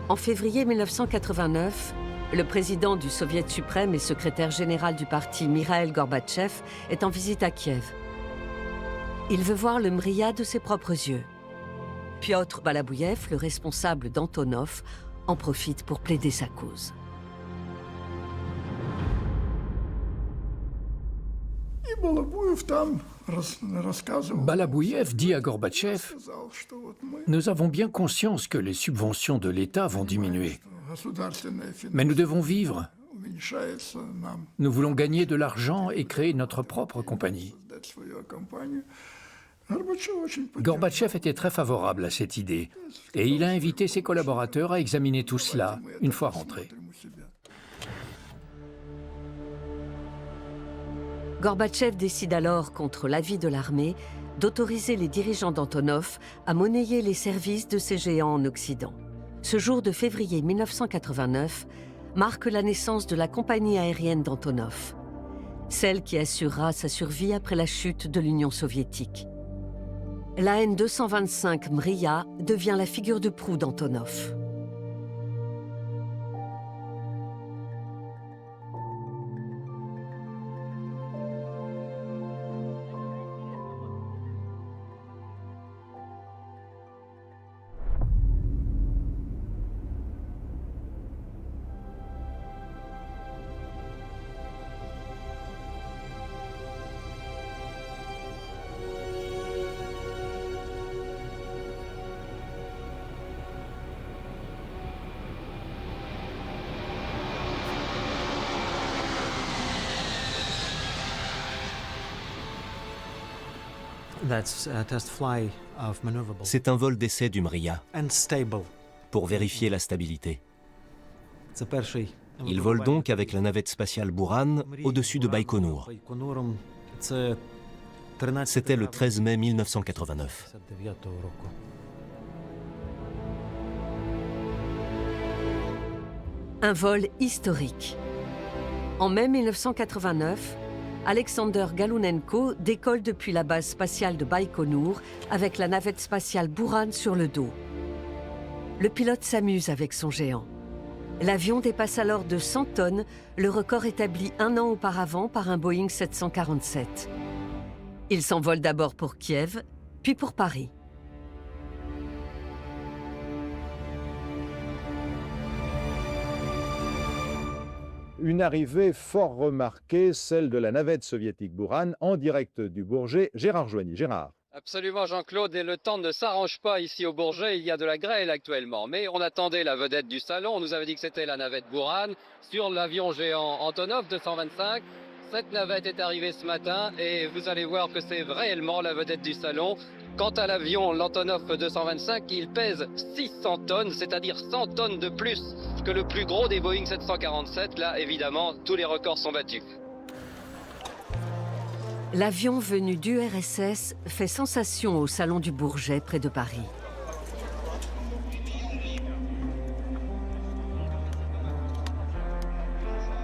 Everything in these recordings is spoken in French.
En février 1989, le président du Soviet suprême et secrétaire général du parti Mikhaïl Gorbatchev est en visite à Kiev. Il veut voir le Mriya de ses propres yeux. Piotr Balabouyev, le responsable d'Antonov, en profite pour plaider sa cause. Balabouyev dit à Gorbatchev, « Nous avons bien conscience que les subventions de l'État vont diminuer. Mais nous devons vivre. Nous voulons gagner de l'argent et créer notre propre compagnie. » Gorbatchev était très favorable à cette idée et il a invité ses collaborateurs à examiner tout cela une fois rentrés. Gorbatchev décide alors, contre l'avis de l'armée, d'autoriser les dirigeants d'Antonov à monnayer les services de ces géants en Occident. Ce jour de février 1989 marque la naissance de la compagnie aérienne d'Antonov, celle qui assurera sa survie après la chute de l'Union soviétique. La N225 Mriya devient la figure de proue d'Antonov. C'est un vol d'essai du Mriya pour vérifier la stabilité. Il vole donc avec la navette spatiale Buran au-dessus de Baïkonour. C'était le 13 mai 1989. Un vol historique. En mai 1989, Alexander Galunenko décolle depuis la base spatiale de Baïkonour avec la navette spatiale Buran sur le dos. Le pilote s'amuse avec son géant. L'avion dépasse alors de 100 tonnes, le record établi un an auparavant par un Boeing 747. Il s'envole d'abord pour Kiev, puis pour Paris. Une arrivée fort remarquée, celle de la navette soviétique Buran, en direct du Bourget. Gérard Joigny. Gérard. Absolument Jean-Claude, et le temps ne s'arrange pas ici au Bourget, il y a de la grêle actuellement. Mais on attendait la vedette du salon, on nous avait dit que c'était la navette Buran sur l'avion géant Antonov 225. Cette navette est arrivée ce matin et vous allez voir que c'est réellement la vedette du salon. Quant à l'avion, l'Antonov 225, il pèse 600 tonnes, c'est-à-dire 100 tonnes de plus que le plus gros des Boeing 747. Là, évidemment, tous les records sont battus. L'avion venu d'URSS fait sensation au Salon du Bourget, près de Paris.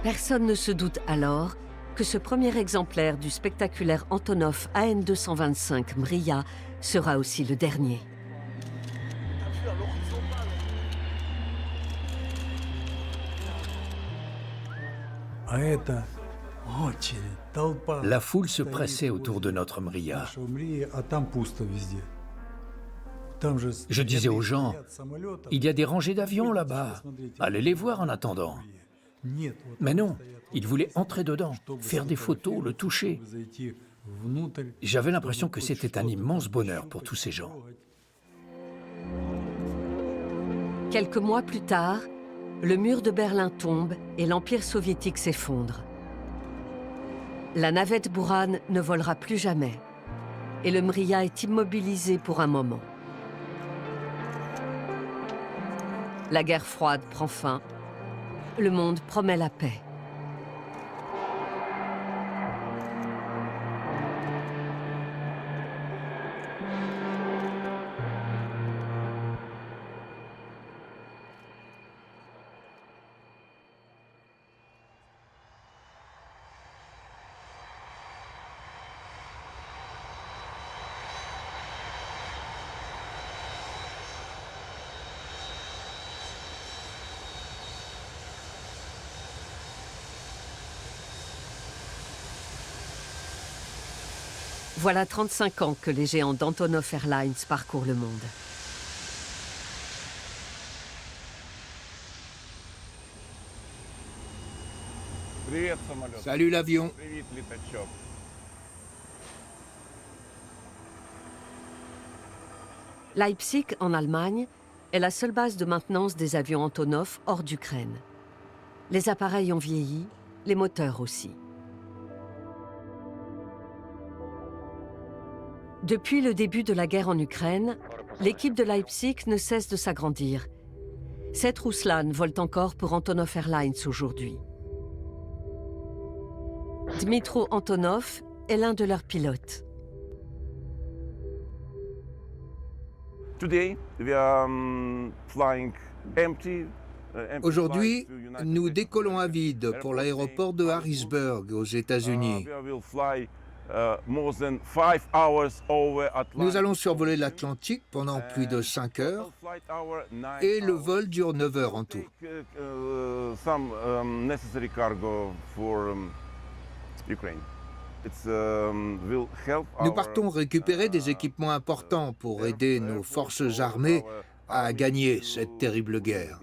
Personne ne se doute alors que ce premier exemplaire du spectaculaire Antonov AN225 Mriya sera aussi le dernier. La foule se pressait autour de notre Mriya. Je disais aux gens, il y a des rangées d'avions là-bas, allez les voir en attendant. Mais non, ils voulaient entrer dedans, faire des photos, le toucher. J'avais l'impression que c'était un immense bonheur pour tous ces gens. Quelques mois plus tard, le mur de Berlin tombe et l'Empire soviétique s'effondre. La navette Buran ne volera plus jamais et le Mriya est immobilisé pour un moment. La guerre froide prend fin. Le monde promet la paix. Voilà 35 ans que les géants d'Antonov Airlines parcourent le monde. Salut l'avion. Leipzig, en Allemagne, est la seule base de maintenance des avions Antonov hors d'Ukraine. Les appareils ont vieilli, les moteurs aussi. Depuis le début de la guerre en Ukraine, l'équipe de Leipzig ne cesse de s'agrandir. 7 Ruslan volent encore pour Antonov Airlines aujourd'hui. Dmitro Antonov est l'un de leurs pilotes. Aujourd'hui, nous décollons à vide pour l'aéroport de Harrisburg aux États-Unis. Nous allons survoler l'Atlantique pendant plus de 5 heures et le vol dure 9 heures en tout. Nous partons récupérer des équipements importants pour aider nos forces armées à gagner cette terrible guerre.